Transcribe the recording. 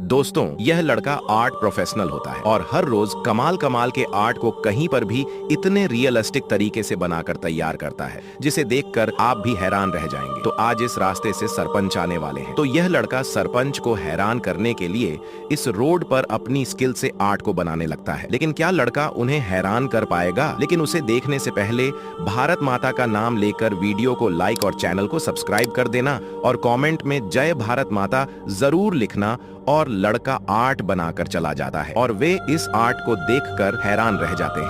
दोस्तों, यह लड़का आर्ट प्रोफेशनल होता है और हर रोज कमाल कमाल के आर्ट को कहीं पर भी इतने रियलिस्टिक तरीके से बनाकर तैयार करता है जिसे देखकर आप भी हैरान रह जाएंगे। तो आज इस रास्ते से सरपंच आने वाले हैं, तो यह लड़का सरपंच को हैरान करने के लिए इस रोड पर अपनी स्किल से आर्ट को बनाने लगता है। लेकिन क्या लड़का उन्हें हैरान कर पाएगा? लेकिन उसे देखने से पहले भारत माता का नाम लेकर वीडियो को लाइक और चैनल को सब्सक्राइब कर देना और कमेंट में जय भारत माता जरूर लिखना। और लड़का आर्ट बनाकर चला जाता है और वे इस आर्ट को देखकर हैरान रह जाते हैं।